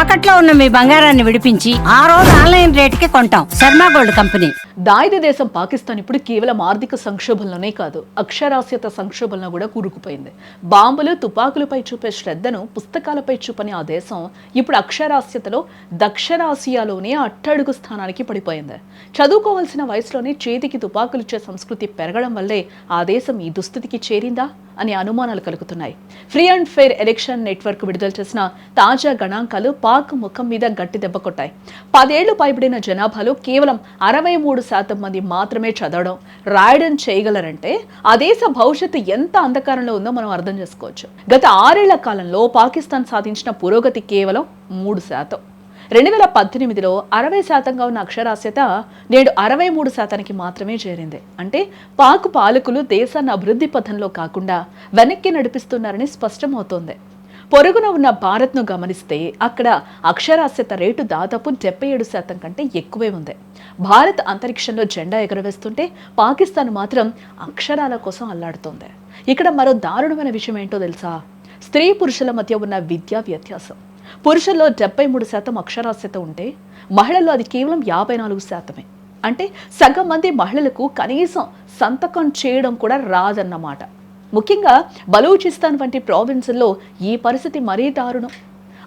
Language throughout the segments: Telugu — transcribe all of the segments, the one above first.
తాకట్లో ఉన్న మీ బంగారాన్ని విడిపించి ఆ రోజు ఆన్లైన్ రేటుకి కొంటాం. Sharma gold company. దాయిది దేశం పాకిస్తాన్ ఇప్పుడు కేవలం ఆర్థిక సంక్షోభంలోనే కాదు, అక్షరాస్యత సంక్షోభంలో కూడా కూరుకుపోయింది. బాంబులు తుపాకులపై చూపే శ్రద్ధను పుస్తకాలపై చూపని ఆ దేశం ఇప్పుడు అక్షరాస్యతలో దక్షిణాసియాలోనే అట్టడుగు స్థానానికి పడిపోయింది. చదువుకోవాల్సిన వయసులోనే చేతికి తుపాకులిచ్చే సంస్కృతి పెరగడం వల్లే ఆ దేశం ఈ దుస్థితికి చేరిందా అనే అనుమానాలు కలుగుతున్నాయి. Free and fair election network విడుదల చేసిన తాజా గణాంకాలు పాక్ ముఖం మీద గట్టి దెబ్బ కొట్టాయి. 10 ఏళ్లు పైబడిన జనాభాలో కేవలం 63% మంది మాత్రమే చదవడం, రాయడం చేయగలరంటే ఆ దేశ భవిష్యత్తు ఎంత అంధకారంలో ఉందో మనం అర్థం చేసుకోవచ్చు. గత 6 ఏళ్ల కాలంలో పాకిస్తాన్ సాధించిన పురోగతి కేవలం 3%. 2018లో 60%గా ఉన్న అక్షరాస్యత నేడు 63%కి మాత్రమే చేరింది. అంటే పాక్ పాలకులు దేశాన్ని అభివృద్ధి పథంలో కాకుండా వెనక్కి నడిపిస్తున్నారని స్పష్టమవుతోంది. పొరుగున ఉన్న భారత్ను గమనిస్తే అక్కడ అక్షరాస్యత రేటు దాదాపు 77% కంటే ఎక్కువే ఉంది. భారత్ అంతరిక్షంలో జెండా ఎగురవేస్తుంటే పాకిస్తాన్ మాత్రం అక్షరాల కోసం అల్లాడుతోంది. ఇక్కడ మరో దారుణమైన విషయం ఏంటో తెలుసా? స్త్రీ పురుషుల మధ్య ఉన్న విద్యా వ్యత్యాసం. పురుషుల్లో 73% అక్షరాస్యత ఉంటే మహిళల్లో అది కేవలం 54%. అంటే సగం మంది మహిళలకు కనీసం సంతకం చేయడం కూడా రాదన్నమాట. ముఖ్యంగా బలూచిస్తాన్ వంటి ప్రావిన్సుల్లో ఈ పరిస్థితి మరీ దారుణం.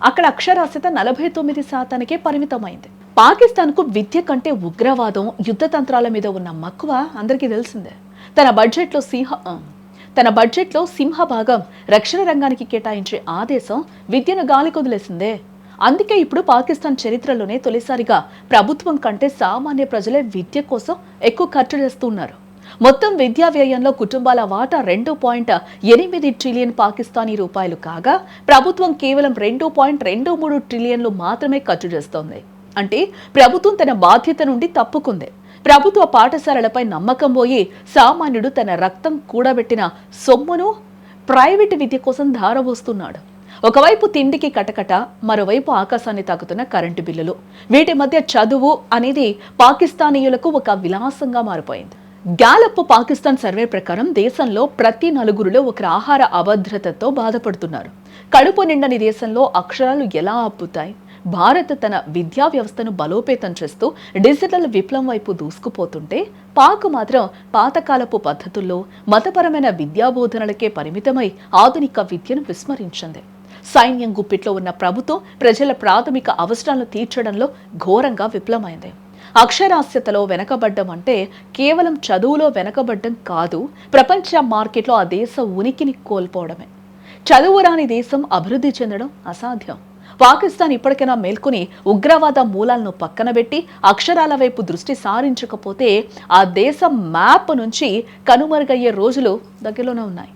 అక్కడ అక్షరాస్యత 49%కే పరిమితమైంది. పాకిస్తాన్కు విద్య కంటే ఉగ్రవాదం, యుద్ధ తంత్రాల మీద ఉన్న మక్కువ అందరికీ తెలిసిందే. తన బడ్జెట్లో సింహభాగం రక్షణ రంగానికి కేటాయించే ఆ దేశం విద్యను గాలికొదిలేసిందే. అందుకే ఇప్పుడు పాకిస్తాన్ చరిత్రలోనే తొలిసారిగా ప్రభుత్వం కంటే సామాన్య ప్రజలే విద్య కోసం ఎక్కువ ఖర్చు చేస్తున్నారు. మొత్తం విద్యా వ్యయంలో కుటుంబాల వాటా 2.8 ట్రిలియన్ పాకిస్తానీ రూపాయలు కాగా ప్రభుత్వం కేవలం 2.23 ట్రిలియన్లు మాత్రమే ఖర్చు చేస్తోంది. అంటే ప్రభుత్వం తన బాధ్యత నుండి తప్పుకుంది. ప్రభుత్వ పాఠశాలలపై నమ్మకం పోయి సామాన్యుడు తన రక్తం కూడబెట్టిన సొమ్మును ప్రైవేటు విద్య కోసం ధారపోస్తున్నాడు. ఒకవైపు తిండికి కటకట, మరోవైపు ఆకాశాన్ని తాకుతున్న కరెంటు బిల్లులు. వీటి మధ్య చదువు అనేది పాకిస్తానీయులకు ఒక విలాసంగా మారిపోయింది. గ్యాలప్ పాకిస్తాన్ సర్వే ప్రకారం దేశంలో ప్రతి 4గురిలో ఒకరు ఆహార అభద్రతతో బాధపడుతున్నారు. కడుపు నిండని దేశంలో అక్షరాలు ఎలా అప్పుతాయి? భారత్ తన విద్యా వ్యవస్థను బలోపేతం చేస్తూ డిజిటల్ విప్లవం వైపు దూసుకుపోతుంటే పాక్ మాత్రం పాతకాలపు పద్ధతుల్లో మతపరమైన విద్యాబోధనలకే పరిమితమై ఆధునిక విద్యను విస్మరించింది. సైన్యం గుప్పిట్లో ఉన్న ప్రభుత్వం ప్రజల ప్రాథమిక అవసరాలను తీర్చడంలో ఘోరంగా విఫలమైంది. అక్షరాస్యతలో వెనకబడ్డం అంటే కేవలం చదువులో వెనకబడ్డం కాదు, ప్రపంచ మార్కెట్లో ఆ దేశ ఉనికిని కోల్పోవడమే. చదువు రాని దేశం అభివృద్ధి చెందడం అసాధ్యం. పాకిస్తాన్ ఇప్పటికైనా మేల్కొని ఉగ్రవాద మూలాలను పక్కన పెట్టి అక్షరాల వైపు దృష్టి సారించకపోతే ఆ దేశం మ్యాప్ నుంచి కనుమరుగయ్యే రోజులు దగ్గరలోనే ఉన్నాయి.